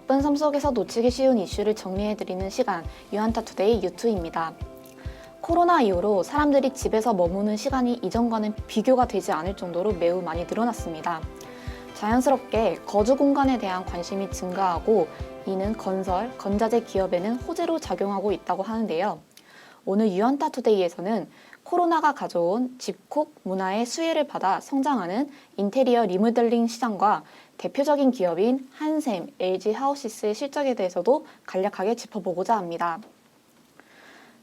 바쁜 삶 속에서 놓치기 쉬운 이슈를 정리해드리는 시간, 유한타투데이 유투입니다. 코로나 이후로 사람들이 집에서 머무는 시간이 이전과는 비교가 되지 않을 정도로 매우 많이 늘어났습니다. 자연스럽게 거주 공간에 대한 관심이 증가하고 이는 건설, 건자재 기업에는 호재로 작용하고 있다고 하는데요. 오늘 유한타투데이에서는 코로나가 가져온 집콕 문화의 수혜를 받아 성장하는 인테리어 리모델링 시장과 대표적인 기업인 한샘, LG 하우시스의 실적에 대해서도 간략하게 짚어보고자 합니다.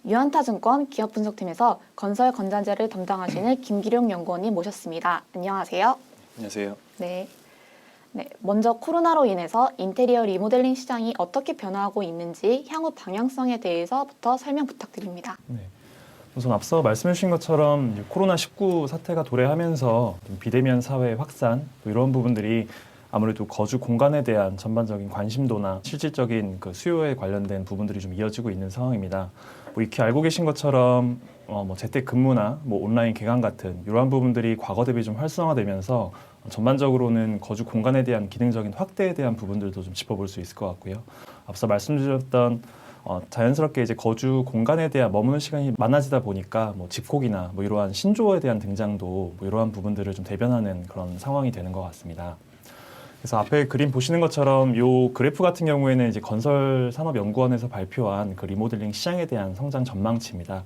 유한타증권 기업분석팀에서 건설 건자재를 담당하시는 김기룡 연구원님 모셨습니다. 안녕하세요. 안녕하세요. 네. 먼저 코로나로 인해서 인테리어 리모델링 시장이 어떻게 변화하고 있는지 향후 방향성에 대해서부터 설명 부탁드립니다. 네. 우선 앞서 말씀해 주신 것처럼 코로나19 사태가 도래하면서 비대면 사회 확산 이런 부분들이 아무래도 거주 공간에 대한 전반적인 관심도나 실질적인 그 수요에 관련된 부분들이 좀 이어지고 있는 상황입니다. 익히 알고 계신 것처럼 재택근무나 온라인 개강 같은 이러한 부분들이 과거 대비 좀 활성화되면서 전반적으로는 거주 공간에 대한 기능적인 확대에 대한 부분들도 좀 짚어볼 수 있을 것 같고요. 앞서 말씀드렸던 자연스럽게 이제 거주 공간에 대한 머무는 시간이 많아지다 보니까 집콕이나 이러한 신조어에 대한 등장도 이러한 부분들을 좀 대변하는 그런 상황이 되는 것 같습니다. 그래서 앞에 그림 보시는 것처럼 이 그래프 같은 경우에는 이제 건설산업연구원에서 발표한 그 리모델링 시장에 대한 성장 전망치입니다.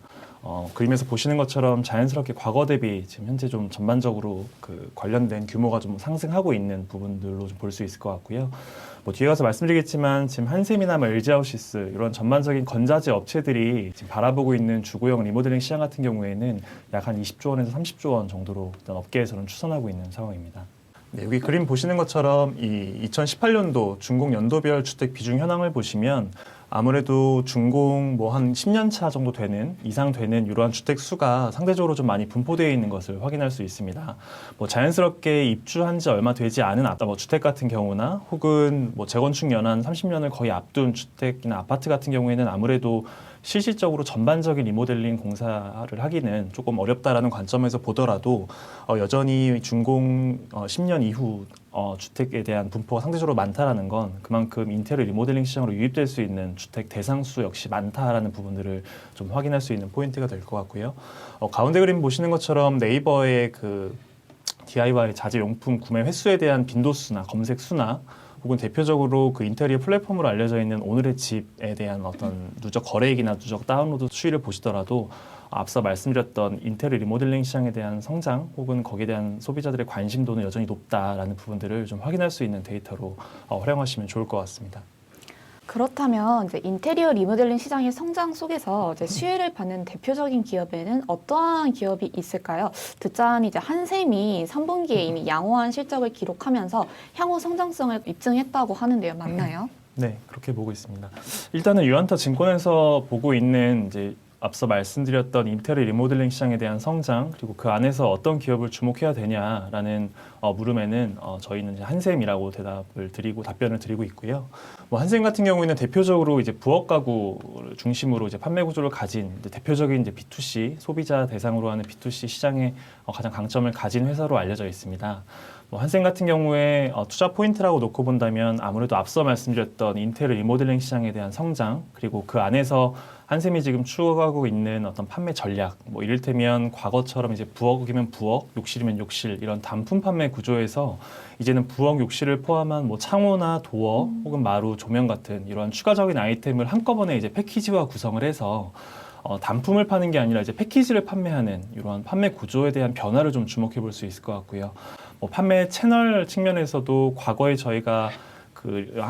그림에서 보시는 것처럼 자연스럽게 과거 대비 지금 현재 좀 전반적으로 그 관련된 규모가 좀 상승하고 있는 부분들로 좀 볼 수 있을 것 같고요. 뒤에 가서 말씀드리겠지만 지금 한샘이나 LG하우시스 이런 전반적인 건자재 업체들이 지금 바라보고 있는 주거용 리모델링 시장 같은 경우에는 약 한 20조 원에서 30조 원 정도로 일단 업계에서는 추산하고 있는 상황입니다. 네, 여기 그림 보시는 것처럼 이 2018년도 준공 연도별 주택 비중 현황을 보시면 아무래도 준공 한 10년 차 정도 이상 되는 이러한 주택 수가 상대적으로 좀 많이 분포되어 있는 것을 확인할 수 있습니다. 자연스럽게 입주한 지 얼마 되지 않은 주택 같은 경우나 혹은 재건축 연한 30년을 거의 앞둔 주택이나 아파트 같은 경우에는 아무래도 실질적으로 전반적인 리모델링 공사를 하기는 조금 어렵다라는 관점에서 보더라도 여전히 준공 10년 이후 주택에 대한 분포가 상대적으로 많다라는 건 그만큼 인테리어 리모델링 시장으로 유입될 수 있는 주택 대상수 역시 많다라는 부분들을 좀 확인할 수 있는 포인트가 될 것 같고요. 가운데 그림 보시는 것처럼 네이버의 그 DIY 자재용품 구매 횟수에 대한 빈도수나 검색 수나 혹은 대표적으로 그 인테리어 플랫폼으로 알려져 있는 오늘의 집에 대한 어떤 누적 거래액이나 누적 다운로드 추이를 보시더라도 앞서 말씀드렸던 인테리어 리모델링 시장에 대한 성장 혹은 거기에 대한 소비자들의 관심도는 여전히 높다라는 부분들을 좀 확인할 수 있는 데이터로 활용하시면 좋을 것 같습니다. 그렇다면 이제 인테리어 리모델링 시장의 성장 속에서 이제 수혜를 받는 대표적인 기업에는 어떠한 기업이 있을까요? 듣자하니 이제 한샘이 3분기에 이미 양호한 실적을 기록하면서 향후 성장성을 입증했다고 하는데요, 맞나요? 네, 그렇게 보고 있습니다. 일단은 유한타 증권에서 보고 있는 이제 앞서 말씀드렸던 인테리어 리모델링 시장에 대한 성장 그리고 그 안에서 어떤 기업을 주목해야 되냐라는 물음에는 저희는 이제 한샘이라고 답변을 드리고 있고요. 한샘 같은 경우에는 대표적으로 이제 부엌 가구를 중심으로 이제 판매 구조를 가진 대표적인 이제 B2C 소비자 대상으로 하는 B2C 시장에 가장 강점을 가진 회사로 알려져 있습니다. 한샘 같은 경우에 투자 포인트라고 놓고 본다면 아무래도 앞서 말씀드렸던 인테리어 리모델링 시장에 대한 성장 그리고 그 안에서 한샘이 지금 추구하고 있는 어떤 판매 전략, 이를테면 과거처럼 이제 부엌이면 부엌, 욕실이면 욕실 이런 단품 판매 구조에서 이제는 부엌, 욕실을 포함한 창호나 도어 혹은 마루, 조명 같은 이러한 추가적인 아이템을 한꺼번에 이제 패키지화 구성을 해서 단품을 파는 게 아니라 이제 패키지를 판매하는 이러한 판매 구조에 대한 변화를 좀 주목해 볼 수 있을 것 같고요. 판매 채널 측면에서도 과거에 저희가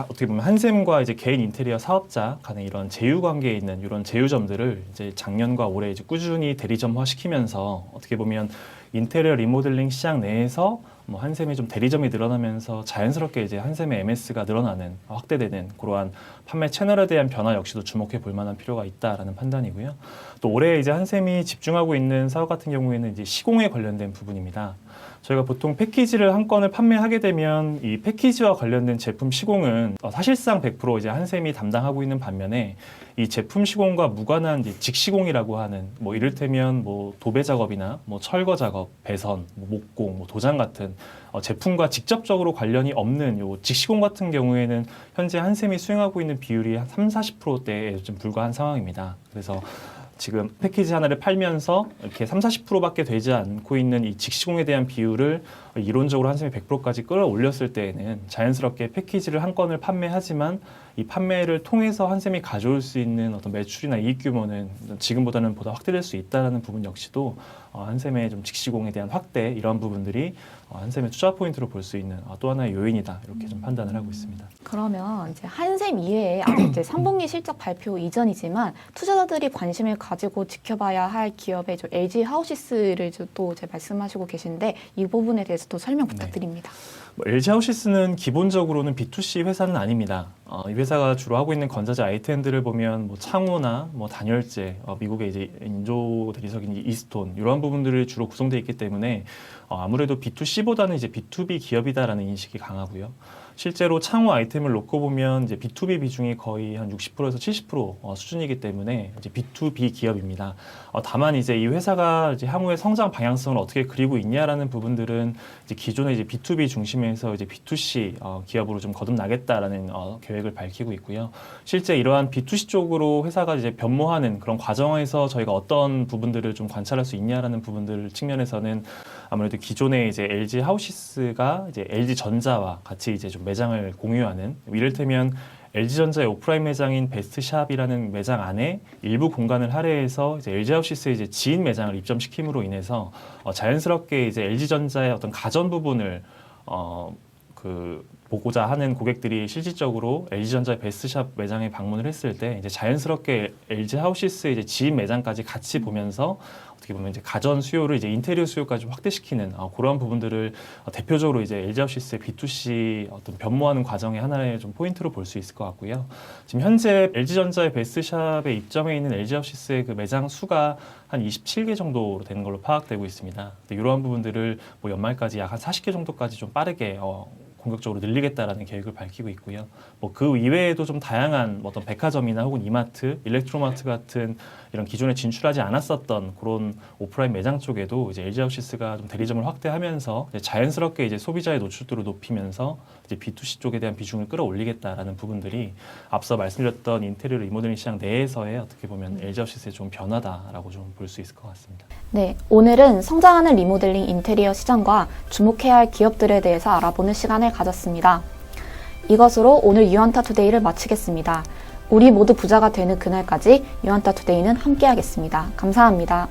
어떻게 보면 한샘과 이제 개인 인테리어 사업자 간의 이런 제휴 관계에 있는 이런 제휴점들을 이제 작년과 올해 이제 꾸준히 대리점화 시키면서 어떻게 보면 인테리어 리모델링 시장 내에서 한샘의 좀 대리점이 늘어나면서 자연스럽게 이제 한샘의 MS가 늘어나는 확대되는 그러한 판매 채널에 대한 변화 역시도 주목해 볼 만한 필요가 있다라는 판단이고요. 또 올해 이제 한샘이 집중하고 있는 사업 같은 경우에는 이제 시공에 관련된 부분입니다. 저희가 보통 패키지를 한 건을 판매하게 되면 이 패키지와 관련된 제품 시공은 사실상 100% 이제 한샘이 담당하고 있는 반면에 이 제품 시공과 무관한 이제 직시공이라고 하는 뭐 이를테면 뭐 도배 작업이나 뭐 철거 작업, 배선, 뭐 목공, 뭐 도장 같은 제품과 직접적으로 관련이 없는 요 직시공 같은 경우에는 현재 한샘이 수행하고 있는 비율이 한 30-40%대에 좀 불과한 상황입니다. 그래서 지금 패키지 하나를 팔면서 이렇게 30-40%밖에 되지 않고 있는 이 직시공에 대한 비율을 이론적으로 한샘이 100%까지 끌어올렸을 때에는 자연스럽게 패키지를 한 건을 판매하지만 이 판매를 통해서 한샘이 가져올 수 있는 어떤 매출이나 이익 규모는 지금보다는 보다 확대될 수 있다는 부분 역시도 한샘의 좀 직시공에 대한 확대 이런 부분들이 한샘의 투자 포인트로 볼 수 있는 또 하나의 요인이다 이렇게 좀 판단을 하고 있습니다. 그러면 이제 한샘 이외에 아직 이제 3분기 실적 발표 이전이지만 투자자들이 관심을 가지고 지켜봐야 할 기업의 LG 하우시스를 또 이제 말씀하시고 계신데 이 부분에 대해서 또 설명 부탁드립니다. LG 하우시스는 기본적으로는 B2C 회사는 아닙니다. 이 회사가 주로 하고 있는 건자재 아이템들을 보면 뭐 창호나 뭐 단열재, 미국의 이제 인조 대리석인 이스톤 이런 부분들이 주로 구성되어 있기 때문에 아무래도 B2C보다는 이제 B2B 기업이다라는 인식이 강하고요. 실제로 창호 아이템을 놓고 보면 이제 B2B 비중이 거의 한 60%에서 70% 수준이기 때문에 이제 B2B 기업입니다. 다만 이제 이 회사가 이제 향후의 성장 방향성을 어떻게 그리고 있냐라는 부분들은 이제 기존의 이제 B2B 중심에서 이제 B2C 기업으로 좀 거듭나겠다라는 계획을 밝히고 있고요. 실제 이러한 B2C 쪽으로 회사가 이제 변모하는 그런 과정에서 저희가 어떤 부분들을 좀 관찰할 수 있냐라는 부분들 측면에서는 아무래도 기존의 이제 LG 하우시스가 이제 LG 전자와 같이 이제 좀 매장을 공유하는 이를테면 LG전자의 오프라인 매장인 베스트샵이라는 매장 안에 일부 공간을 할애해서 이제 LG하우시스의 이제 지인 매장을 입점시킴으로 인해서 자연스럽게 이제 LG전자의 어떤 가전 부분을 보고자 하는 고객들이 실질적으로 LG전자의 베스트샵 매장에 방문을 했을 때 이제 자연스럽게 LG하우시스의 이제 지인 매장까지 같이 보면서 어떻게 보면 이제 가전 수요를 이제 인테리어 수요까지 확대시키는 그런 부분들을 대표적으로 이제 LG하우시스의 B2C 어떤 변모하는 과정의 하나의 좀 포인트로 볼 수 있을 것 같고요. 지금 현재 LG전자의 베스트샵에 입점해 있는 LG하우시스의 그 매장 수가 한 27개 정도로 되는 걸로 파악되고 있습니다. 이러한 부분들을 뭐 연말까지 약 한 40개 정도까지 좀 빠르게 공격적으로 늘리겠다라는 계획을 밝히고 있고요. 뭐 그 이외에도 좀 다양한 어떤 백화점이나 혹은 이마트, 일렉트로마트 같은 이런 기존에 진출하지 않았었던 그런 오프라인 매장 쪽에도 이제 LG하우시스가 좀 대리점을 확대하면서 이제 자연스럽게 이제 소비자의 노출도를 높이면서 이제 B2C 쪽에 대한 비중을 끌어올리겠다라는 부분들이 앞서 말씀드렸던 인테리어 리모델링 시장 내에서의 어떻게 보면 LG하우시스의 좀 변화다라고 좀 볼 수 있을 것 같습니다. 네, 오늘은 성장하는 리모델링 인테리어 시장과 주목해야 할 기업들에 대해서 알아보는 시간을 가졌습니다. 이것으로 오늘 유한타 투데이를 마치겠습니다. 우리 모두 부자가 되는 그날까지 유한타 투데이는 함께하겠습니다. 감사합니다.